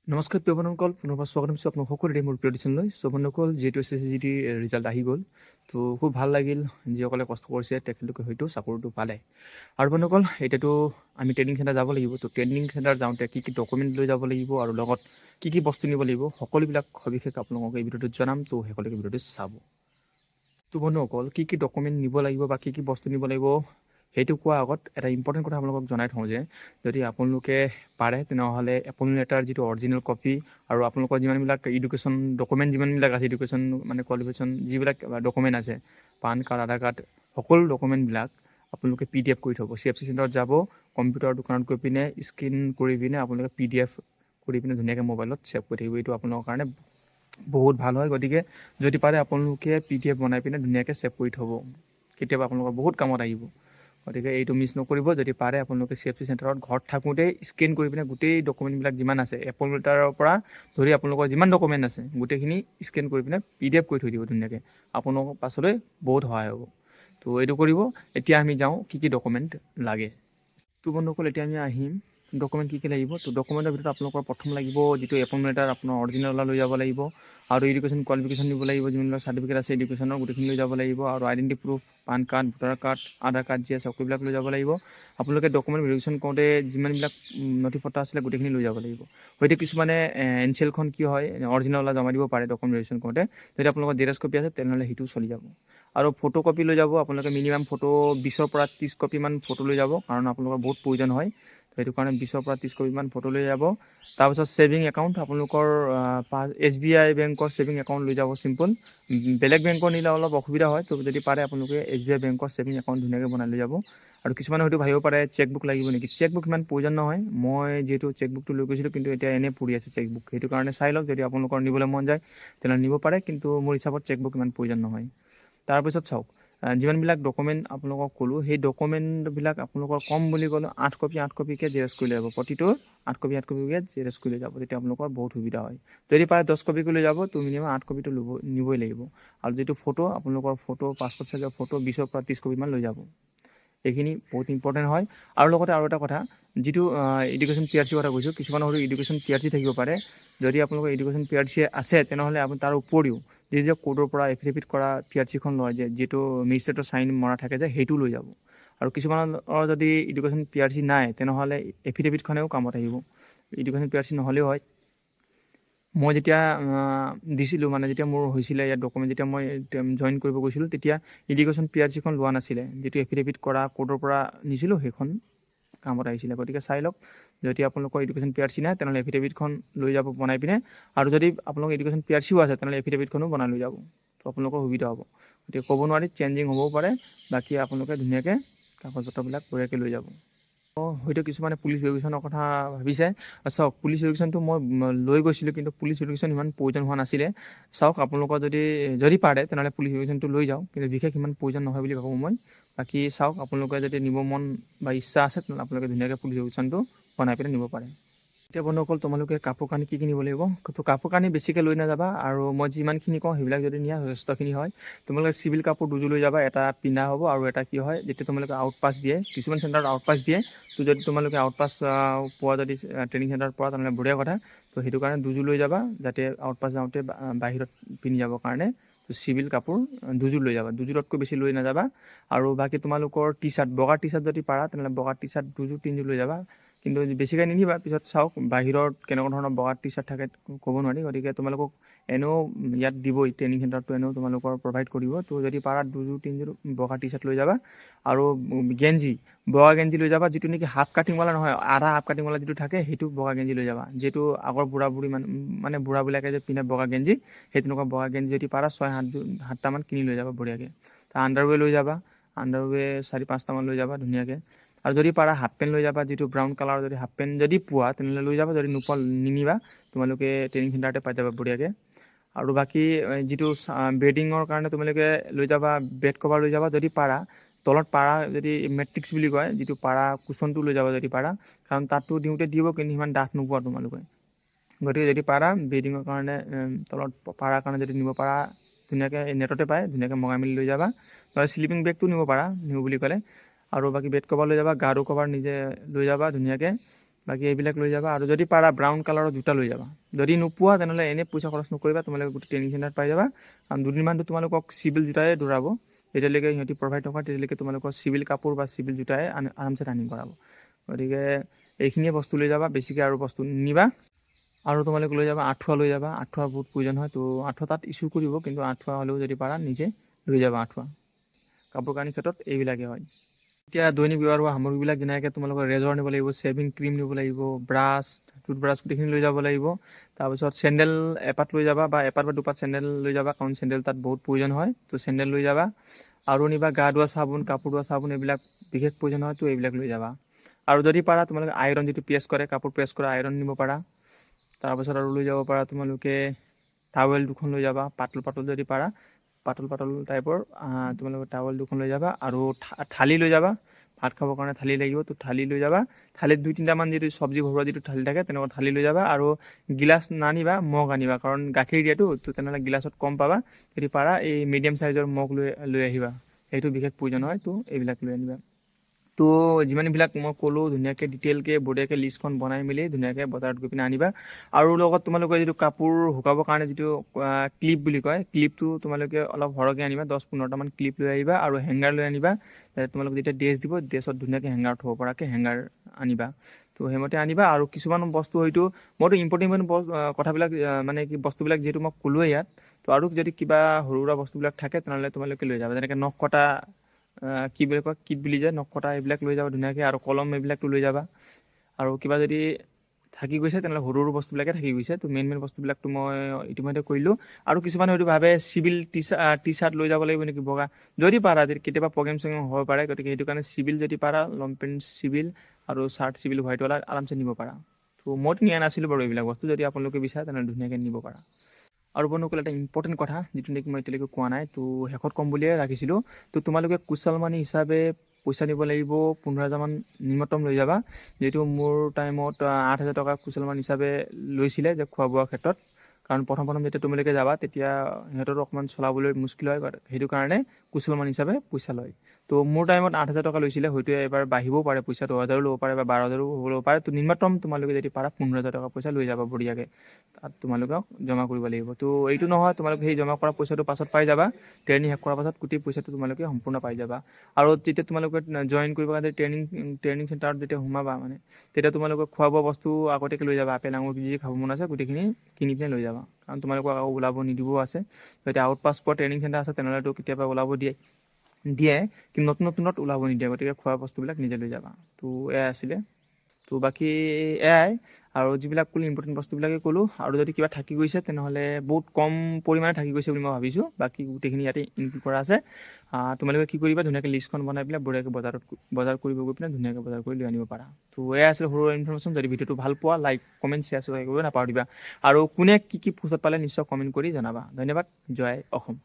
নমস্কাৰ প্ৰিয় বন্ধুসকল, পুনৰবাৰ স্বাগতম জনাইছোঁ আপোনাক সকলোৰে মোৰ প্ৰিয় এডিশ্যনলৈ। চ' বন্ধুসকল, যিহেতু SSCGT ৰিজাল্ট আহি গ'ল, তো খুব ভাল লাগিল। যিসকলে কষ্ট কৰিছে তেখেতলোকে হয়তো চাকৰিটো পালে। আৰু বন্ধুসকল, এতিয়াতো আমি ট্ৰেইনিং চেণ্টাৰ যাব লাগিব। তো ট্ৰেইনিং চেণ্টাৰ যাওঁতে কি কি ডকুমেণ্ট লৈ যাব লাগিব আৰু লগত কি কি বস্তু নিব লাগিব, সকলোবিলাক সবিশেষ আপোনালোকক এই ভিডিঅ'টোত জনাম। তো সকলোকে ভিডিঅ'টো চাব। তো বন্ধুসকল, কি কি ডকুমেণ্ট নিব লাগিব বা কি কি বস্তু নিব লাগিব সেইটো কোৱাৰ আগত এটা ইম্পৰ্টেণ্ট কথা আপোনালোকক জনাই থওঁ যে যদি আপোনালোকে পাৰে তেনেহ'লে এপইণ্টমেণ্ট লেটাৰ যিটো অৰিজিনেল কপি আৰু আপোনালোকৰ যিমানবিলাক এডুকেশ্যন ডকুমেণ্ট যিমানবিলাক আছে, এডুকেশ্যন মানে কোৱালিফিকেশ্যন যিবিলাক ডকুমেণ্ট আছে, পান কাৰ্ড, আধাৰ কাৰ্ড, সকলো ডকুমেণ্টবিলাক আপোনালোকে PDF কৰি থ'ব। CFC চেণ্টাৰত যাব, কম্পিউটাৰ দোকানত গৈ পিনে স্ক্ৰীন কৰি পিনে আপোনালোকে PDF কৰি পিনে ধুনীয়াকৈ মোবাইলত ছেভ কৰি থাকিব। এইটো আপোনালোকৰ কাৰণে বহুত ভাল হয়। গতিকে যদি পাৰে আপোনালোকে PDF বনাই পিনে ধুনীয়াকৈ ছেভ কৰি থ'ব, কেতিয়াবা আপোনালোকৰ বহুত কামত আহিব। গতিকে এইটো মিছ নকৰিব। যদি পাৰে আপোনালোকে CFC চেণ্টাৰত ঘৰত থাকোঁতেই স্কেন কৰি পিনে গোটেই ডকুমেণ্টবিলাক যিমান আছে, এপইণ্টমেণ্ট লেটাৰৰ পৰা ধৰি আপোনালোকৰ যিমান ডকুমেণ্ট আছে গোটেইখিনি স্কেন কৰি পিনে PDF কৰি থৈ দিব ধুনীয়াকৈ। আপোনালোকৰ পাছলৈ বহুত সহায় হ'ব। তো এইটো কৰিব। এতিয়া আমি যাওঁ কি কি ডকুমেণ্ট লাগে। তো বন্ধুসকল, এতিয়া আমি আহিম ডকুমেণ্ট কি কি লাগিব। তো ডকুমেণ্টৰ ভিতৰত আপোনালোকৰ প্ৰথম লাগিব যিটো এপইণ্টমেণ্ট লেটাৰ, আপোনাৰ অৰিজিনেল লৈ যাব লাগিব। আৰু এডুকেশ্যন কোৱালিফিকেশ্যন নিব লাগিব, যিমানবিলাক চাৰ্টিফিকেট আছে এডুকেশ্যনৰ গোটেইখিনি লৈ যাব লাগিব। আৰু identity proof, PAN card, voter card, Aadhaar card যি আছে সকলোবিলাক লৈ যাব লাগিব। আপোনালোকে ডকুমেণ্ট ভেৰিফিকেশ্যন কৰোঁতে যিমানবিলাক নথি পত্ৰ আছিলে গোটেইখিনি লৈ যাব লাগিব। হয়তো কিছুমানে NCLখন কি হয় অৰিজিনেল জমা দিব পাৰে ডকুমেণ্ট ভেৰিফিকেশ্যন কৰোঁতে। যদি আপোনালোকৰ জেৰক্স কপি আছে তেনেহ'লে সেইটো চলি যাব। আৰু ফটো কপি লৈ যাব। আপোনালোকে মিনিমাম ফটো 20ৰ পৰা 30 কপিমান ফটো লৈ যাব, কাৰণ আপোনালোকৰ বহুত প্ৰয়োজন হয়। তো সেইটো কাৰণে 20ৰ পৰা 30 কপিমান ফটো লৈ যাব। তাৰপিছত ছেভিং একাউণ্ট, আপোনালোকৰ SBI বেংকৰ ছেভিং একাউণ্ট লৈ যাব চিম্পল। বেলেগ বেংকৰ নিলে অলপ অসুবিধা হয়। তো যদি পাৰে আপোনালোকে SBI বেংকৰ ছেভিং একাউণ্ট ধুনীয়াকৈ বনাই লৈ যাব। আৰু কিছুমানে হয়তো ভাবিব পাৰে চেকবুক লাগিব নেকি। চেকবুক ইমান প্ৰয়োজন নহয়। মই যিহেতু চেকবুকটো লৈ গৈছিলোঁ, কিন্তু এতিয়া এনেই পৰি আছে চেকবুক। সেইটো কাৰণে চাই লওক, যদি আপোনালোকৰ নিবলৈ মন যায় তেনেহ'লে নিব পাৰে, কিন্তু মোৰ হিচাপত চেকবুক ইমান প্ৰয়োজন নহয়। তাৰপিছত চাওক, যিমানবিলাক ডকুমেণ্ট আপোনালোকক ক'লোঁ সেই ডকুমেণ্টবিলাক আপোনালোকৰ কম বুলি ক'লোঁ 8 কপিকৈ জেৰক্স কৰি লৈ যাব। প্ৰতিটো 8 কপিকৈ জেৰক্স কৰি লৈ যাব, তেতিয়া আপোনালোকৰ বহুত সুবিধা হয়। যদি পাৰে 10 কপিকৈ লৈ যাব, তো মিনিমাম 8 কপিটো নিবই লাগিব। আৰু যিটো ফটো, আপোনালোকৰ ফটো পাছপৰ্ট চাইজৰ ফটো 20ৰ পৰা 30 কপিমান লৈ যাব। এইখিনি বহুত ইম্পৰ্টেণ্ট হয়। আৰু লগতে আৰু এটা কথা, যিটো এডুকেশ্যন PRC কথা কৈছোঁ, কিছুমানৰ হয়তো এডুকেশ্যন PRC থাকিব পাৰে। যদি আপোনালোকৰ এডুকেশ্যন PRC আছে তেনেহ'লে আপুনি তাৰ উপৰিও যে কোৰ্টৰ পৰা এফিডেভিট কৰা PRCখন লয়, যিটো মেজিষ্ট্ৰেটৰ চাইন মৰা থাকে যে, সেইটো লৈ যাব। আৰু কিছুমানৰ যদি এডুকেশ্যন PRC নাই তেনেহ'লে এফিডেভিটখনেও কামত আহিব। এডুকেশ্যন PRC নহ'লেও হয়। মই যেতিয়া দিছিলোঁ, মানে যেতিয়া মোৰ হৈছিলে ইয়াত ডকুমেণ্ট, যেতিয়া মই জইন কৰিব গৈছিলোঁ তেতিয়া এডুকেশ্যন PRCখন লোৱা নাছিলে। যিটো এফিডেভিট কৰা কোৰ্টৰ পৰা নিছিলোঁ সেইখন কামত আহিছিলে। গতিকে চাই লওক, যদি আপোনালোকৰ এডুকেশ্যন PRC নাই তেনেহ'লে এফিডেভিটখন লৈ যাব বনাই পিনে। আৰু যদি আপোনালোকৰ এডুকেশ্যন PRCও আছে তেনেহ'লে এফিডেভিটখনো বনাই লৈ যাব। তো আপোনালোকৰ সুবিধা হ'ব। গতিকে ক'ব নোৱাৰি, চেঞ্জিং হ'বও পাৰে। বাকী আপোনালোকে ধুনীয়াকৈ কাগজ পত্ৰবিলাক বঢ়িয়াকৈ লৈ যাব। হয়তো কিছুমানে পুলিচ ভেৰিফিকেশ্যনৰ কথা ভাবিছে। চাওক, পুলিচ ভেৰিফিকেশ্যনটো মই লৈ গৈছিলোঁ, কিন্তু পুলিচ ভেৰিফিকেশ্যন ইমান প্ৰয়োজন হোৱা নাছিলে। চাওক, আপোনালোকৰ যদি পাৰে তেনেহ'লে পুলিচ ভেৰিফিকেশ্যনটো লৈ যাওক, কিন্তু বিশেষ ইমান প্ৰয়োজন নহয় বুলি ভাবোঁ মই। বাকী চাওক, আপোনালোকে যদি নিব মন বা ইচ্ছা আছে তেনেহ'লে আপোনালোকে ধুনীয়াকৈ পুলিচ ভেৰিফিকেশ্যনটো বনাই পিনে নিব পাৰে। এতিয়া বন্ধুসকল, তোমালোকে কাপোৰ কানি কি নিব লাগিব। তো কাপোৰ কানি বেছিকৈ লৈ নাযাবা। আৰু মই যিমানখিনি কওঁ সেইবিলাক যদি নিয়া যথেষ্টখিনি হয়। তোমালোকে চিভিল কাপোৰ দুযোৰ লৈ যাবা, এটা পিন্ধা হ'ব আৰু এটা কি হয়, যেতিয়া তোমালোকে আউটপাছ দিয়ে, কিছুমান চেণ্টাৰত আউটপাছ দিয়ে। তো যদি তোমালোকে আউটপাছ পোৱা, যদি ট্ৰেইনিং চেণ্টাৰত পোৱা তেনেহ'লে বঢ়িয়া কথা। তো সেইটো কাৰণে দুযোৰ লৈ যাবা, যাতে আউটপাছ যাওঁতে বাহিৰত পিন্ধি যাবৰ কাৰণে। তো চিভিল কাপোৰ দুযোৰ লৈ যাবা, দুযোৰতকৈ বেছি লৈ নাযাবা। আৰু বাকী তোমালোকৰ টি-চাৰ্ট, বগা টি-চাৰ্ট যদি পাৰা তেনেহ'লে বগা টি-চাৰ্ট দুযোৰ 3যোৰ লৈ যাবা, কিন্তু বেছিকৈ নিনিবা। পিছত চাওক বাহিৰত কেনেকুৱা ধৰণৰ বগা টি-চাৰ্ট থাকে ক'ব নোৱাৰি। গতিকে তোমালোকক এনেও ইয়াত দিবই, ট্ৰেইনিং চেণ্টাৰটো এনেও তোমালোকৰ প্ৰভাইড কৰিব। তো যদি পাৰা 2-3যোৰ বগা টি-চাৰ্ট লৈ যাবা। আৰু গেঞ্জি, বগা গেঞ্জি লৈ যাবা, যিটো নেকি হাফ কাটিংৱালা নহয়, আধা হাফ কাটিংৱালা যিটো থাকে সেইটো বগা গেঞ্জি লৈ যাবা। যিটো আগৰ বুঢ়া-বুঢ়ী মানে বুঢ়াবিলাকে যে পিন্ধে বগা গেঞ্জি, সেই তেনেকুৱা বগা গেঞ্জি যদি পাৰা 6-7টামান কিনি লৈ যাবা বঢ়িয়াকৈ। তাৰ আণ্ডাৰৱেৰ লৈ যাবা, আণ্ডাৰৱেৰ 4-5টামান লৈ যাবা ধুনীয়াকৈ। আৰু যদি পাৰা হাফ পেণ্ট লৈ যাবা, যিটো ব্ৰাউন কালাৰৰ যদি হাফ পেণ্ট যদি পোৱা তেনেহ'লে লৈ যাবা, যদি নোপোৱা নিনিবা। তোমালোকে ট্ৰেইনিং চেণ্টাৰতে পাই যাবা বঢ়িয়াকৈ। আৰু বাকী যিটো বেডিঙৰ কাৰণে তোমালোকে লৈ যাবা, বেড কভাৰ লৈ যাবা। যদি পাৰা তলত পাৰা, যদি মেট্ৰিক্স বুলি কয়, যিটো পাৰা কুচনটো লৈ যাবা যদি পাৰা, কাৰণ তাততো দিওঁতে দিব, কিন্তু সিমান ডাঠ নোপোৱা তোমালোকে। গতিকে যদি পাৰা বেডিঙৰ কাৰণে, তলত পাৰাৰ কাৰণে যদি নিব পাৰা ধুনীয়াকৈ নেটতে পায়, ধুনীয়াকৈ মগাই মেলি লৈ যাবা। নহ'লে স্লিপিং বেগটো নিব পাৰা, নিওঁ বুলি ক'লে। আৰু বাকী বেড কভাৰ লৈ যাবা, গাৰু কভাৰ নিজে লৈ যাবা ধুনীয়াকৈ। বাকী এইবিলাক লৈ যাবা আৰু যদি পাৰা ব্ৰাউন কালাৰৰ জোতা লৈ যাবা। যদি নোপোৱা তেনেহ'লে এনেই পইচা খৰচ নকৰিবা, তোমালোকে গোটেই ট্ৰেইনিং চেণ্টাৰত পাই যাবা। কাৰণ দুদিনমানটো তোমালোকক চিভিল জোতাই দৌৰাব, যেতিয়ালৈকে সিহঁতি প্ৰভাইড নকৰে তেতিয়ালৈকে তোমালোকৰ চিভিল কাপোৰ বা চিভিল জোতাই আৰামছে ৰানিং কৰাব। গতিকে এইখিনিয়ে বস্তু লৈ যাবা, বেছিকৈ আৰু বস্তু নিবা। আৰু তোমালোকে লৈ যাবা আঁঠুৱা লৈ যাবা, আঁঠুৱা বহুত প্ৰয়োজন হয়। তো আঁঠুৱা তাত ইছ্যু কৰিব, কিন্তু আঁঠুৱা হ'লেও যদি পাৰা নিজে লৈ যাবা আঁঠুৱা। কাপোৰ কানিৰ ক্ষেত্ৰত এইবিলাকে হয়। এতিয়া দৈনিক ব্যৱহাৰ হোৱা সামগ্ৰীবিলাক যেনেকৈ তোমালোকৰ ৰেজৰ নিব লাগিব, শ্বেভিং ক্ৰীম নিব লাগিব, ব্ৰাছ, টুথব্ৰাছ গোটেইখিনি লৈ যাব লাগিব। তাৰপিছত চেণ্ডেল এপাত লৈ যাবা, বা এপাত বা দুপাত চেণ্ডেল লৈ যাবা, কাৰণ চেণ্ডেল তাত বহুত প্ৰয়োজন হয়। তো চেণ্ডেল লৈ যাবা। আৰু নিবা গা ধোৱা চাবোন, কাপোৰ ধোৱা চাবোন, এইবিলাক বিশেষ প্ৰয়োজন হয়, তো এইবিলাক লৈ যাবা। আৰু যদি পাৰা তোমালোকে আইৰণ, যিটো প্ৰেছ কৰে, কাপোৰ প্ৰেছ কৰা আইৰণ নিব পাৰা। তাৰপাছত আৰু লৈ যাব পাৰা তোমালোকে টাৱেল দুখন লৈ যাবা, পাতল পাতল যদি পাৰা, পাতল পাতল টাইপৰ তোমালোকে টাৱেল দুখন লৈ যাবা। আৰু থালি লৈ যাবা, ভাত খাবৰ কাৰণে থালি লাগিব, তো থালি লৈ যাবা। থালিত 2-3টামান যিটো চব্জি ভৰোৱা যিটো থালি থাকে তেনেকুৱা থালি লৈ যাবা। আৰু গিলাচ নানিবা, মগ আনিবা, কাৰণ গাখীৰ দিয়াতো, তো তেনেহ'লে গিলাচত কম পাবা। যদি পাৰা এই মিডিয়াম চাইজৰ মগ লৈ আহিবা, সেইটো বিশেষ প্ৰয়োজন হয়। তো এইবিলাক লৈ আনিবা। তো যিমানবিলাক মই ক'লোঁ ধুনীয়াকৈ ডিটেইলকৈ বঢ়িয়াকৈ লিষ্টখন বনাই মেলি ধুনীয়াকৈ বজাৰত গৈ পিনে আনিবা। আৰু লগত তোমালোকে যিটো কাপোৰ শুকাবৰ কাৰণে যিটো ক্লিপ বুলি কয়, ক্লিপটো তোমালোকে অলপ সৰহকৈ আনিবা, 10-15টামান ক্লিপ লৈ আহিবা। আৰু হেংগাৰ লৈ আনিবা, তোমালোকে যেতিয়া ড্ৰেছ দিব, ড্ৰেছত ধুনীয়াকৈ হেংগাৰ থ'ব পৰাকৈ হেংগাৰ আনিবা। তো সেইমতে আনিবা। আৰু কিছুমান বস্তু হয়তো মইতো ইম্পৰ্টেণ্ট কথাবিলাক মানে কি বস্তুবিলাক যিহেতু মই ক'লোৱে ইয়াত, তো আৰু যদি কিবা সৰু সুৰা বস্তুবিলাক থাকে তেনেহ'লে তোমালোকে লৈ যাবা। যেনেকৈ নখ কটা, কি বুলি কয়, কিট বুলি যায়, নখ কটা, এইবিলাক লৈ যাবা ধুনীয়াকৈ। আৰু কলম এইবিলাকতো লৈ যাবা। আৰু কিবা যদি থাকি গৈছে তেনেহ'লে সৰু সৰু বস্তুবিলাকে থাকি গৈছে। তো মেইন বস্তুবিলাকতো মই ইতিমধ্যে কৰিলোঁ। আৰু কিছুমানে হয়তো ভাবে চিভিল টি চাৰ্ট লৈ যাব লাগিব নেকি বগা, যদি পাৰা, কেতিয়াবা প্ৰগ্ৰেম চগ্ৰেম হ'ব পাৰে, গতিকে সেইটো কাৰণে চিভিল যদি পাৰা, লং পেণ্ট চিভিল আৰু চাৰ্ট চিভিল হোৱাইটৱালা আৰামছে নিব পাৰা। তো মইতো নিয়া নাছিলোঁ বাৰু এইবিলাক বস্তু, যদি আপোনালোকে বিচাৰে তেনেহ'লে ধুনীয়াকৈ নিব পাৰা। আৰু বন্ধুসকল এটা ইম্পৰ্টেণ্ট কথা যিটো নেকি মই এতিয়ালৈকে কোৱা নাই, তো শেষত ক'ম বুলিয়ে ৰাখিছিলোঁ। তো তোমালোকে কুশল মানি হিচাপে পইচা নিব লাগিব 15,000মান নিম্নতম লৈ যাবা। যিহেতু মোৰ টাইমত 8,000 টকা কুশল মানি হিচাপে লৈছিলে যে খোৱা বোৱাৰ ক্ষেত্ৰত। কাৰণ প্ৰথম যেতিয়া তোমালোকে যাবা তেতিয়া সিহঁতৰো অকণমান চলাবলৈ মুস্কিল হয়, সেইটো কাৰণে কুশল মানি হিচাপে পইচা লয়। তো মোৰ টাইমত 8,000 টকা লৈছিলে, হয়তো এবাৰ বাঢ়িবও পাৰে, পইচা 10,000 ল'ব পাৰে বা 12,000 হ'বও পাৰে। তো নিম্নতম তোমালোকে যদি পাৰা 15,000 টকা পইচা লৈ যাবা বঢ়িয়াকৈ, তাত তোমালোকক জমা কৰিব লাগিব। তো এইটো নহয় তোমালোকে সেই জমা কৰা পইচাটো পাছত পাই যাবা, ট্ৰেইনিং শেষ কৰাৰ পাছত গোটেই পইচাটো তোমালোকে সম্পূৰ্ণ পাই যাবা। আৰু যেতিয়া তোমালোকে জইন কৰিব কাৰণে ট্ৰেইনিং চেণ্টাৰত যেতিয়া সোমাবা, মানে তেতিয়া তোমালোকে খোৱা বোৱা বস্তু আগতীয়াকৈ লৈ যাবা। আপেল আঙুৰ যি খাব মন আছে গোটেইখিনি কিনি পিনে লৈ যাবা, কাৰণ তোমালোকক আকৌ ওলাব নিদিবও আছে। যদি আউট পাছ পোৱা ট্ৰেইনিং চেণ্টাৰ আছে তেনেহ'লেতো কেতিয়াবা ওলাব দিয়ে, কিন্তু নতুনত ওলাব নিদিয়ে। গতিকে খোৱা বস্তুবিলাক নিজে লৈ যাবা। তো এয়াই আছিলে। তো বাকী এয়াই, আৰু যিবিলাক ক'লোঁ ইম্পৰ্টেণ্ট বস্তুবিলাকে ক'লোঁ। আৰু যদি কিবা থাকি গৈছে তেনেহ'লে বহুত কম পৰিমাণে থাকি গৈছে বুলি মই ভাবিছোঁ, বাকী গোটেইখিনি ইয়াতে ইনক্লুড কৰা আছে। তোমালোকে কি কৰিবা, ধুনীয়াকৈ লিষ্টখন বনাই পেলাই বঢ়িয়াকৈ বজাৰ কৰিব গৈ পিনে ধুনীয়াকৈ বজাৰ কৰি লৈ আনিব পাৰা। তো এয়া আছিলে সৰু ইনফৰমেশ্যন। যদি ভিডিঅ'টো ভাল পোৱা, লাইক কমেণ্ট শ্বেয়াৰ কৰিব নাপাহৰিবা। আৰু কোনে কি পোষ্টত পালে নিশ্চয় কমেণ্ট কৰি জনাবা। ধন্যবাদ। জয় অসম।